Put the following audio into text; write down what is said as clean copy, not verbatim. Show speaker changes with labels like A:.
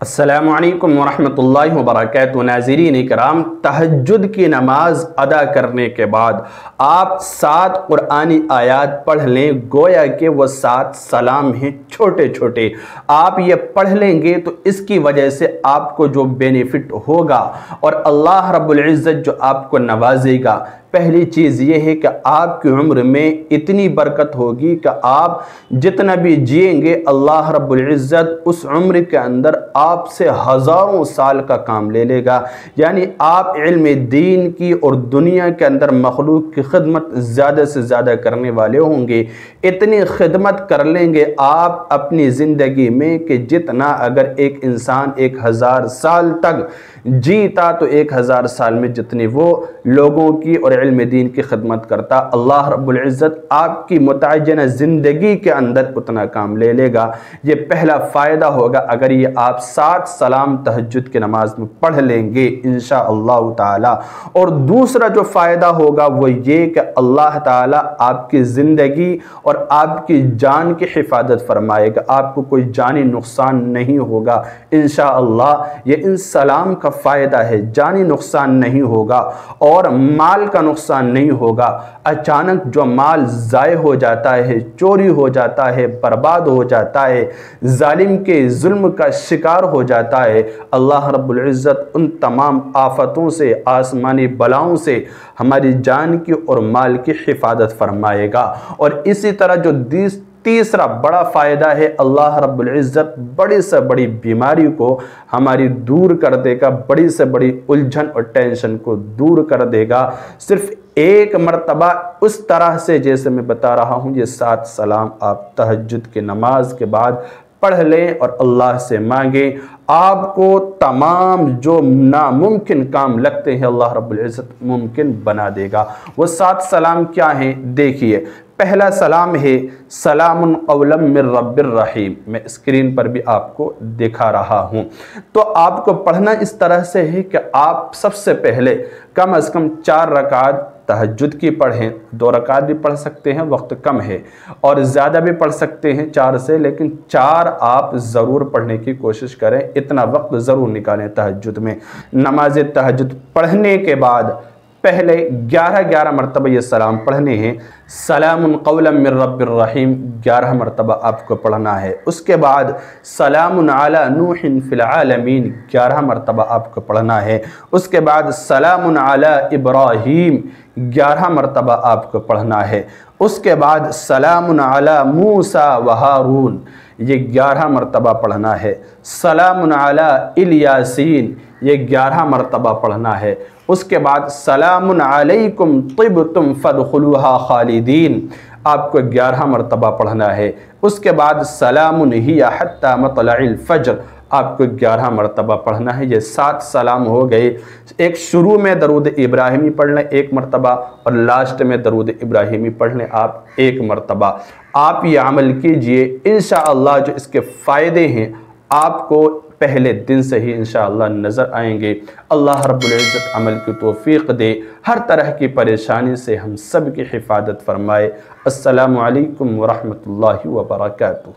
A: السلام علیکم ورحمۃ اللہ وبرکاتہ۔ ناظرین اکرام، تہجد کی نماز ادا کرنے کے بعد آپ 7 قرآنی آیات پڑھ لیں، گویا کہ وہ 7 سلام ہیں چھوٹے چھوٹے۔ آپ یہ پڑھ لیں گے تو اس کی وجہ سے آپ کو جو بینیفٹ ہوگا اور اللہ رب العزت جو آپ کو نوازے گا، پہلی چیز یہ ہے کہ آپ کی عمر میں اتنی برکت ہوگی کہ آپ جتنا بھی جئیں گے، اللہ رب العزت اس عمر کے اندر آپ سے ہزاروں سال کا کام لے لے گا۔ یعنی آپ علم دین کی اور دنیا کے اندر مخلوق کی خدمت زیادہ سے زیادہ کرنے والے ہوں گے۔ اتنی خدمت کر لیں گے آپ اپنی زندگی میں کہ جتنا اگر ایک انسان 1000 سال تک جیتا تو 1000 سال میں جتنی وہ لوگوں کی اور علم دین کی خدمت کرتا، اللہ رب العزت آپ کی متعینہ زندگی کے اندر اتنا کام لے لے گا۔ یہ پہلا فائدہ ہوگا اگر یہ آپ 7 سلام تہجد کی نماز میں پڑھ لیں گے انشاءاللہ تعالی۔ اور دوسرا جو فائدہ ہوگا وہ یہ کہ اللہ تعالی آپ کی زندگی اور آپ کی جان کی حفاظت فرمائے گا، آپ کو کوئی جانی نقصان نہیں ہوگا انشاءاللہ۔ یہ ان سلام کا فائدہ ہے، جانی نقصان نہیں ہوگا اور مال کا نقصان نہیں ہوگا۔ اچانک جو مال ضائع ہو جاتا ہے، چوری ہو جاتا ہے، برباد ہو جاتا ہے، ظالم کے ظلم کا شکار ہو جاتا ہے، اللہ رب العزت ان تمام آفتوں سے، آسمانی بلاؤں سے ہماری جان کی اور مال کی حفاظت فرمائے گا۔ اور اسی طرح جو تیسرا بڑا فائدہ ہے، اللہ رب العزت بڑی سے بڑی بیماری کو ہماری دور کر دے گا، بڑی سے بڑی الجھن اور ٹینشن کو دور کر دے گا۔ صرف ایک مرتبہ اس طرح سے جیسے میں بتا رہا ہوں، یہ 7 سلام آپ تہجد کی نماز کے بعد پڑھ لیں اور اللہ سے مانگیں، آپ کو تمام جو ناممکن کام لگتے ہیں اللہ رب العزت ممکن بنا دے گا۔ وہ 7 سلام کیا ہیں دیکھیے۔ پہلا سلام ہے سلام قولا من رب الرحیم، میں اسکرین پر بھی آپ کو دکھا رہا ہوں۔ تو آپ کو پڑھنا اس طرح سے ہے کہ آپ سب سے پہلے کم از کم 4 رکعت تہجد کی پڑھیں، 2 رکعت بھی پڑھ سکتے ہیں، وقت کم ہے، اور زیادہ بھی پڑھ سکتے ہیں 4 سے، لیکن 4 آپ ضرور پڑھنے کی کوشش کریں، اتنا وقت ضرور نکالیں تہجد میں۔ نماز تہجد پڑھنے کے بعد پہلے 11 مرتبہ یہ سلام پڑھنے ہیں۔ سلام قولا من رب الرحیم 11 مرتبہ آپ کو پڑھنا ہے۔ اس کے بعد سلام علی نوح فی العالمین 11 مرتبہ آپ کو پڑھنا ہے۔ اس کے بعد سلام علی ابراہیم 11 مرتبہ آپ کو پڑھنا ہے۔ اس کے بعد سلام علی موسیٰ و ہارون یہ 11 مرتبہ پڑھنا ہے۔ سلام علی الیاسین یہ 11 مرتبہ پڑھنا ہے۔ اس کے بعد سلام علیکم طبتم فادخلوها خالدین آپ کو 11 مرتبہ پڑھنا ہے۔ اس کے بعد سلام ہی حتی مطلع الفجر آپ کو 11 مرتبہ پڑھنا ہے۔ یہ 7 سلام ہو گئے۔ ایک شروع میں درود ابراہیمی پڑھ لیں 1 مرتبہ، اور لاسٹ میں درود ابراہیمی پڑھ لیں آپ 1 مرتبہ۔ آپ یہ عمل کیجئے، انشاءاللہ جو اس کے فائدے ہیں آپ کو پہلے دن سے ہی انشاءاللہ نظر آئیں گے۔ اللہ رب العزت عمل کی توفیق دے، ہر طرح کی پریشانی سے ہم سب کی حفاظت فرمائے۔ السلام علیکم ورحمۃ اللہ وبرکاتہ۔